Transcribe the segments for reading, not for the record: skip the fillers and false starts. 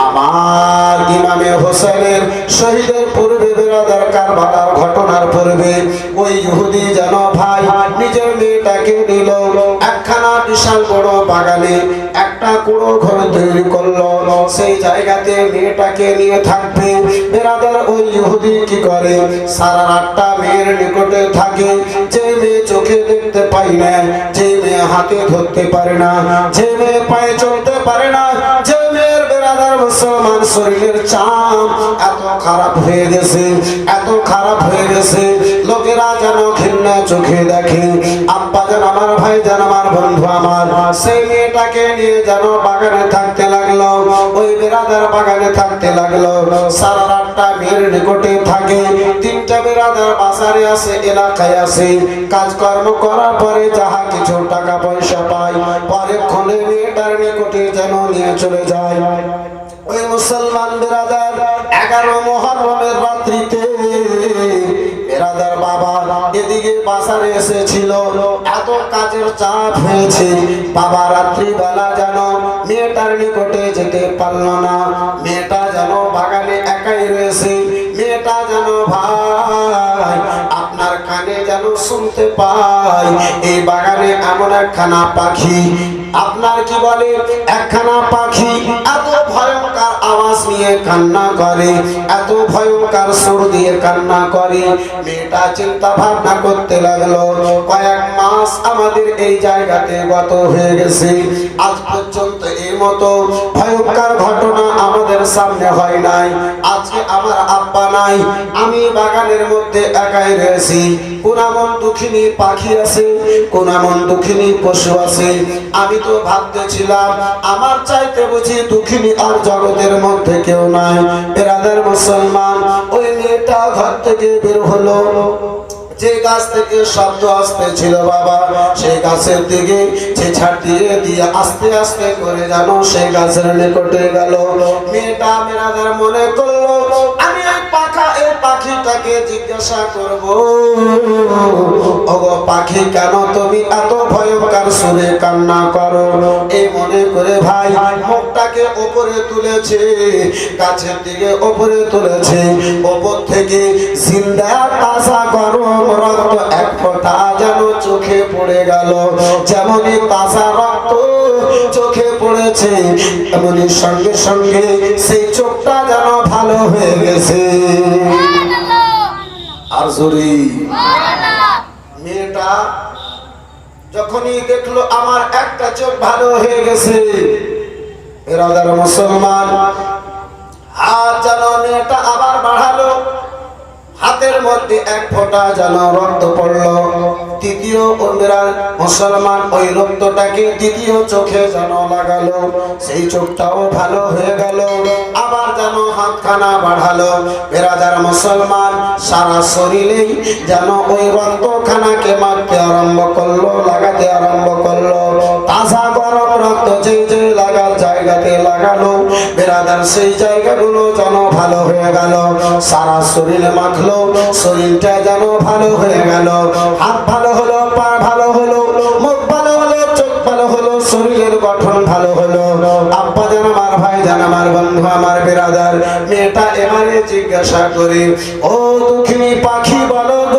আমার ইমামে হোসেনের শহীদের পূর্বে বেরাদার কারবালার ঘটনার পূর্বে ওই ইহুদি যেন ভাই নিজের মেয়েটাকে নিল একখানা বিশাল বড় বাগানে একটা কুড়ো ঘর তৈরি করলো সেই জায়গাতে মেয়েটাকে নিয়ে থাকবে বেরাদার ওই ইহুদি কি করে সারা রাতটা মেয়ের নিকটে থাকে যে মেয়ে চোখে দেখতে পাই না যে মেয়ে হাতে ধরতে পারে না যে মেয়ে পায়ে চলতে পারে না যে মেয়ের বেরাদার মুসলমান শরীরের চাপ এত খারাপ হয়ে গেছে এত খারাপ হয়ে গেছে লোকেরা যেন ঘৃণা চোখে দেখে আব্বা যেন আমার ভাই যেন আমার বন্ধু আমার সেই মেয়েটাকে নিয়ে যেন বাগানে থাকতে লাগলো ওই বেরাদার বাগানে থাকতে লাগলো সারা রাতটা মেয়ের নিকটে থাকে তিনটা বেরাদার বাজারে আসে এলাকায় আসে কাজকর্ম করার পরে যাহা কিছু টাকা পয়সা পায় পরে ক্ষণে মেয়েটার নিকটে যেন নিয়ে চলে যায় ওই মুসলমান বেরাদার 11 মুহররমের রাত্রিতে বেরাদার বাবা এদিকে বাজারে এসেছিল এত কাজের চাপ হয়েছে বাবা রাত্রি বেলা যেন মেয়েটার নিকটে যেতে পারল না মেয়েটা যেন বাগানে একাই রয়েছে মেয়েটা যেন ভাই আপনার কানে যেন শুনতে পায় এই বাগানে এমন একখানা পাখি আপনার কি বলে একখানা পাখি এত ভয়ঙ্কর আওয়াজ নিয়ে কান্না করে এত ভয়ঙ্কর সুর দিয়ে কান্না করে মেয়েটা চিন্তা ভাবনা করতে লাগলো কয়েক মাস আমাদের এই জায়গাতে গত হয়ে গেছে আজ পর্যন্ত এই মতো ভয়ঙ্কর ঘটনা আমাদের সামনে হয় নাই আজকে আমার আব্বা নাই আমি বাগানের মধ্যে একাই রয়েছি কোন এমন দুঃখিনী পাখি আছে কোন এমন দুঃখিনী পশু আছে আমি তো ভাবতেছিলাম আমার চাইতে বুঝি দুঃখিনী আর জগতের মধ্যে কেউ নাই বেরাদার মুসলমান ওই মেয়েটা ঘর থেকে বের হলো যে গাছ থেকে শব্দ আসতেছিল বাবা সেই গাছের দিকে যে ছাড় দিয়ে দিয়ে আস্তে আস্তে করে যেন সেই গাছের নিকটে গেল মেয়েটা বেরাদার মনে করলো আমি এই পাখিটাকে জিজ্ঞাসা করব ওগো পাখি কেন তুমি এত ভয়ঙ্কর সুরে কান্না করো এই মনে করে ভাই মুখটাকে উপরে তুলেছে গাছের দিকে উপরে তুলেছে উপর থেকে জিন্দা তাজা গরম রক্ত এক ফোঁটা যেন চোখে পড়ে গেল যেমনই তাজা রক্ত চোখে পড়েছে এমনই সঙ্গে সঙ্গে সেই চোখটা যেন ভালো হয়ে গেছে আর জোরে মেয়েটা যখনই দেখলো আমার একটা চোখ ভালো হয়ে গেছে বেরাদার মুসলমান হাত যেন মেয়েটা আবার বাড়ালো হাতের মধ্যে এক ফোঁটা যেন রক্ত পড়লো তৃতীয় মুসলমান ওই রক্তটাকে দ্বিতীয় চোখে যেন লাগালো সেই চোখটাও ভালো হয়ে গেল আবার যেন হাতখানা বাড়ালো বেরাদার মুসলমান সারা শরীরেই যেন ওই রক্তখানাকে মারতে আরম্ভ করলো লাগাতে আরম্ভ করলো তাজা গরম রক্ত যে যে লাগার জায়গাতে লাগালো বেরাদার সেই জায়গাগুলো যেন ভালো হয়ে গেল সারা শরীরে মাখলো শরীরটা যেন ভালো হয়ে গেল হাত ভালো হলো পা ভালো হলো মুখ ভালো হলো চোখ ভালো হলো শরীরের গঠন ভালো হলো আব্বা যেন আমার ভাই যেন আমার বন্ধু আমার বেরাদার মেয়েটা এবারে জিজ্ঞাসা করে ও দুঃখিনী পাখি বলো গো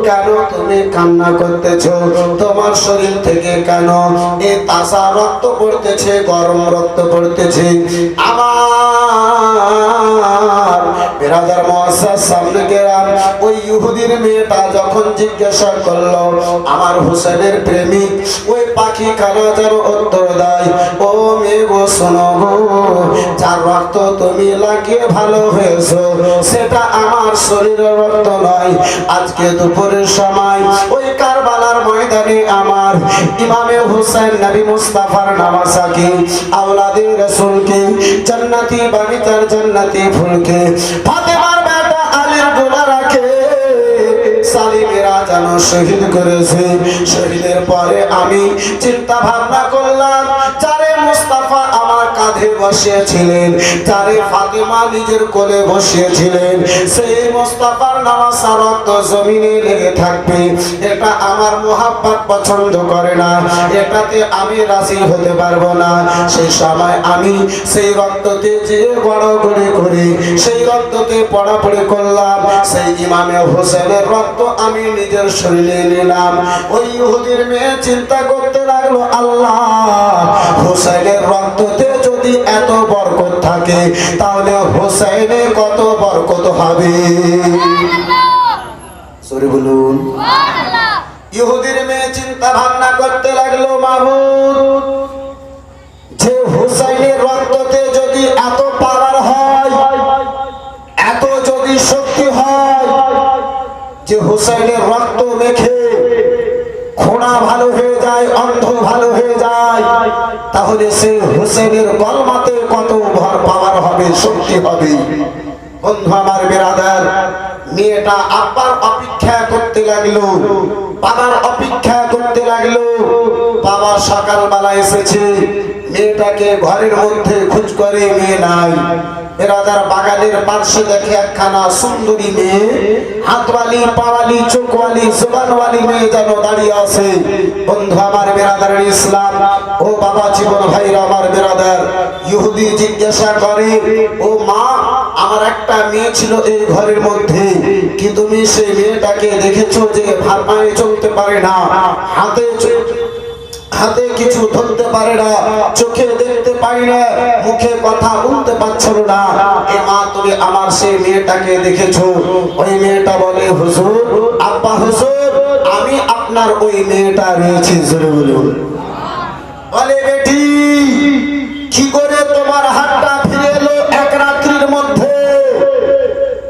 কেন তুমি কান্না করতেছো তোমার শরীর থেকে কেন এই তাজা রক্ত পড়তেছে গরম রক্ত পড়তেছে আমার বেরাদার মুআজ্জাজ সামনে গেলাম ওই ইহুদির মেয়েটা যখন জিজ্ঞাসা করলো আমার হোসেনের প্রেমিক ওই পাখি কানা যেন উত্তর দেয় ও মেয়ে গো শোনো গো যার রক্ত তুমি লাগিয়ে ভালো হয়েছো সেটা আমার শরীরের রক্ত নয় আজকে দুপুরের সময় ওই কারবালার ময়দানে আমার ইমামে হুসাইন নবী মুস্তাফার নামাসাকে আওলাদে রাসূলকে জান্নাতি বাগিচার জান্নাতি ফুলকে ফাতেমার বেটা আলীর গোলা রাখে সালিমেরা যেন শহীদ করেছে শহীদের পরে আমি চিন্তা ভাবনা করলাম যারে মুস্তাফা আমার কাঁধে কাঁধে বসিয়েছিলেন, যারে ফাতেমা নিজের কোলে বসিয়েছিলেন, সেই মুস্তাফার নামাসা রক্ত জমিনে লেগে থাকবে, এটা আমার মোহাব্বত পছন্দ করে না, এটাতে আমি রাজি হতে পারবো না। সেই সময় আমি সেই রক্ততে যে গড়গড়ি করে সেই রক্ততে পড়াপড়ি করলাম, সেই ইমামে হোসেনের রক্ত আমি নিজের শরীরে নিলাম। ওই ইহুদির মেয়ে চিন্তা করতে লাগলো, আল্লাহ, হোসেনের রক্ততে যদি এত বরকত থাকে তাহলে হোসেনে কত বরকত হবে। সরি বলুন। ইহুদির মেয়ে চিন্তা ভাবনা করতে লাগলো, মাবুদ, যে হোসেনের রক্ততে যদি এত পাওয়ার হয়, এত যদি শক্তি হয়, যে হোসেনের রক্ত মেখে খোঁড়া ভালো হয়ে যায়, অন্ধ ভালো হয়ে যায়, তাহলে সেই হোসেনের কলমাতে কত ভর পাওয়ার হবে, শক্তি হবে। বন্ধু আমার বেরাদার, মেয়েটা আব্বার অপেক্ষা করতে লাগলো, বাবার অপেক্ষা করতে লাগলো। বাবা সকালবেলা এসেছে, মেয়েটাকে ঘরের মধ্যে খোঁজ করে, মেয়ে নাই। বেরাদার বাগানের পাশে দেখে একখানা সুন্দরী মেয়ে, হাতওয়ালি, পাওয়ালি, চোখওয়ালি, জবানওয়ালি মেয়ে যেন দাঁড়িয়ে আছে। বন্ধু আমার বেরাদার ইসলাম, ও বাবা জীবন ভাইরা আমার বেরাদার, ইহুদি জিজ্ঞাসা করে, ও মা, আমার একটা মেয়ে ছিল এই ঘরের মধ্যে, কি তুমি সেই মেয়েটাকে দেখেছো যে ভাত পায়ে চলতে পারে না, হাতে কিছু ধরতে পারে না, চোখে দেখতে পাই না, মুখে কথা বলতে পারছিল না, এ মা তুমি আমার সেই মেয়েটাকে দেখেছো? ওই মেয়েটা বলে, হুজুর, আব্বা হুজুর, আমি আপনার ওই মেয়েটা রয়েছে। জোরে বলুন। বলে, বেটি, কি করে তোমার হাতটা ফিরে এলো এক রাত্রির মধ্যে?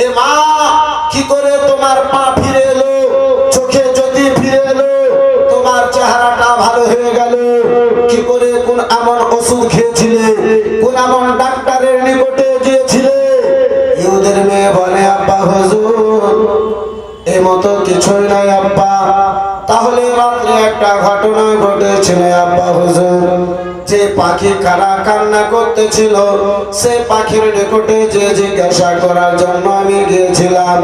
এ মা, কি করে তোমার পা ফিরে এলো? চোখে যদি ফিরে এলো, তোমার চেহারাটা ভালো হয়ে গেল, কি করে? কোন এমন ওষুধ খেয়েছিলে? কোন এমন ডাক্তারের নিকটে গিয়েছিলে? ইহুদের মেয়ে বলে, আব্বা হুজুর, এই মতো কিছুই নাই আব্বা। তাহলে রাত্রে একটা ঘটনা ঘটেছিল আব্বা হুজুর। যে পাখি কান্না করতেছিল, সে পাখির নিকটে যে জিজ্ঞাসা করার জন্য আমি গিয়েছিলাম,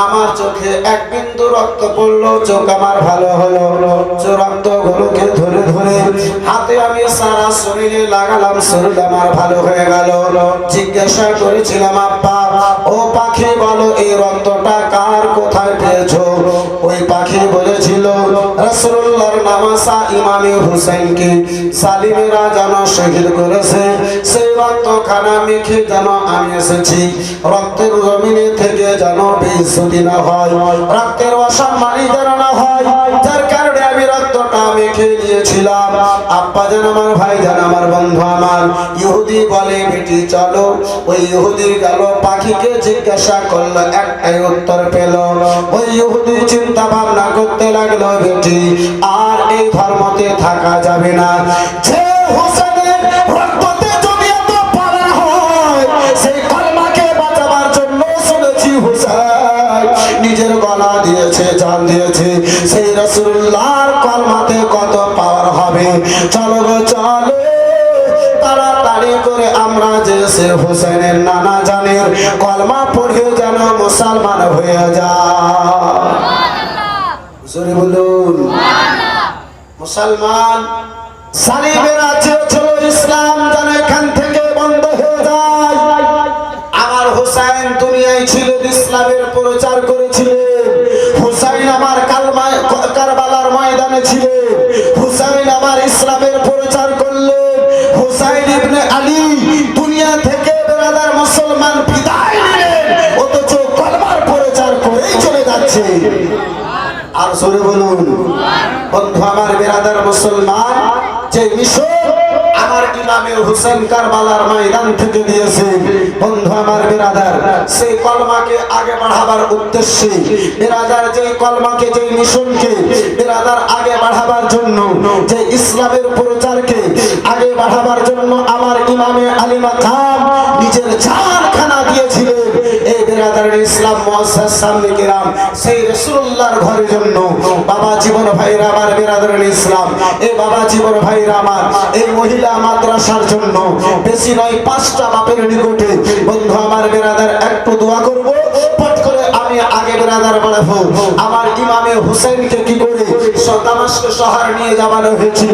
আমার চোখে এক বিন্দু রক্ত পড়লো, চোখ আমার ভালো হলো। রক্ত গুলোকে ধরে ধরে হাতে আমি সারা শরীরে লাগালাম, শরীর আমার ভালো হয়ে গেল। জিজ্ঞাসা করেছিলাম, আব্বা, ও পাখি বলো, এই রক্তটা কার, কোথায় পেয়েছো? ওই পাখি বলেছিল, রাসূলুল্লাহর নামাসা ইমামে হুসাইনকে সালিমেরা যেন শহীদ করেছে, সেই রক্ত খানা মেখে যেন আমি এসেছি। রক্তের জমিনে থেকে যেন বেইজ্জতি না হয়, রক্তের অসম্মানী যেন না হয়, যার কারণে আমি রক্তটা মেখে নিয়েছিলাম। আব্বা যেন আমার, ভাই যেন আমার, বন্ধু আমার। ইহুদি বলে, বেটি চলো। ওই ইহুদি গেল, পাখিকে জিজ্ঞাসা করলো, একটাই উত্তর পেল। ওই ইহুদি চিন্তা ভাবনা করতে লাগলো, বেটি, আর এই ধর্মতে থাকা যাবে না। যে হোসেনের রক্ততে যদি এত পাওয়ার হয়, সেই কলমাকে বাঁচাবার জন্য শুনেছি হোসেন নিজের গলা দিয়েছে, জান দিয়েছে, সেই রাসূলুল্লাহর কলমাতে কত পাওয়ার হবে। চলো গো চলো, তাড়াতাড়ি করে আমরা যে সে হোসেনের নানা জানের কলমা পড়ে যেন মুসলমান হয়ে যায়। জোরে বলুন। মুসলমান সালিমেরা চেয়েছিল ইসলাম যেন এখান থেকে বন্ধ হয়ে যায়। আমার হোসেন দুনিয়ায় ছিল, ইসলামের প্রচার করেছিলেন। হোসেন আমার কারবালার ময়দানে ছিলেন। হোসেন আমার ইসলামের প্রচার করলেন। হোসেন ইবনে আলী দুনিয়া থেকে বেরাদার মুসলমান বিদায় নিলেন, অথচ কলমার প্রচার করেই চলে যাচ্ছে। আর জোরে বলুন। বন্ধু আমার বেরাদার মুসলমান, যে মিশন আমার ইমামে হুসেন কারবালার ময়দান থেকে দিয়েছে, বন্ধু আমার বেরাদার, সেই কলমাকে আগে বাড়াবার উদ্দেশ্যে বেরাদার, যে কলমাকে, যে মিশনকে বেরাদার আগে বাড়াবার জন্য, যে ইসলামের প্রচারকে আগে বাড়াবার জন্য আমার ইমামে আলী মাকাম নিজের জানখানা দিয়েছিলেন। এই বেরাদার ইসলাম মুআসসাস সামনে কিরাম সেই রাসূলুল্লাহর ঘরের জন্য বাবা জীবন ভাইরা আমার বেরাদার ইসলাম এই বাবা জীবন ভাইরা আমার এই মহিলা মাদ্রাসার জন্য বেশি নয় 5টা বাপের নিকটে বন্ধু আমার বেরাদার একটু দোয়া করব পট করে আমি আগে বেরাদার বাড়াবো আমার ইমামে হুসাইনকে কি করে দামেস্ক শহর নিয়ে যাওয়ানো হয়েছিল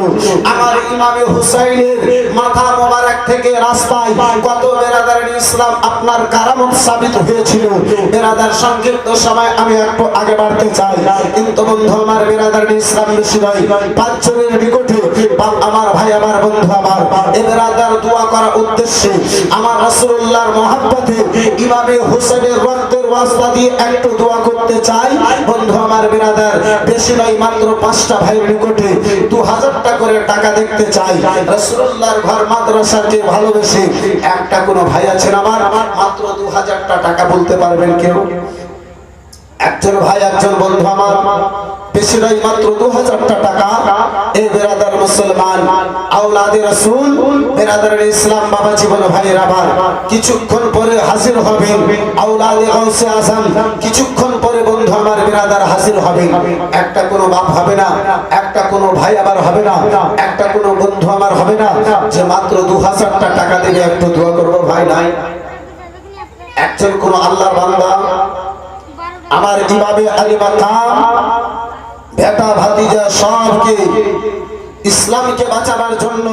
আমার ইমামে হুসাইনের মাথা মোবারক থেকে রাস্তায় কত বেরাদার ইসলাম আপনার কারামত সাবিত হয়েছিল বেরাদার সংক্ষিপ্ত সময় আমি একটু আগে বাড়তে চাই কিন্তু বন্ধু আমার বেরাদার ইসলাম বেশি নয় 5 জনের নিকটে আমার ভাই আমার বন্ধু আমার এই বেরাদার দোয়া করার উদ্দেশ্যে আমার রাসূলুল্লাহর মহব্বতে ইমামে হুসাইনের রক্তের ওয়াসিলা দিয়ে একটু দোয়া করতে চাই বন্ধু আমার বেরাদার বেশি নয় মাত্র 5টা ভাইয়ের নিকটে 2000 টাকা করে টাকা দেখতে চাই রাসূলুল্লাহর ঘর মাদ্রাসাকে ভালোবেসে একটা কোন ভাই আছেন আমার মাত্র 2000 টাকা বলতে পারবেন কেউ একজন ভাই একজন বন্ধু আমার বেশি নয় মাত্র 2000 টাকা এই বেরাদার মুসলমান আওলাদে রাসূল বেরাদার ইসলাম বাবা জীবন ভাইয়ের আবার কিছুক্ষণ পরে হাজির হবেন আওলাদে গাউসে আযম কিছুক্ষণ পরে বন্ধু আমার বেরাদার হাজির হবেন একটা কোনো বাপ হবে না একটা কোনো ভাই আবার হবে না একটা কোনো বন্ধু আমার হবে না যে মাত্র 2000 টাকা দিয়ে একটু দোয়া করব ভাই নাই একজন কোন আল্লাহর বান্দা আমার ইমামে আলী মাকাম বেটা ভাতিজা সবকে ইসলামকে বাঁচাবার জন্য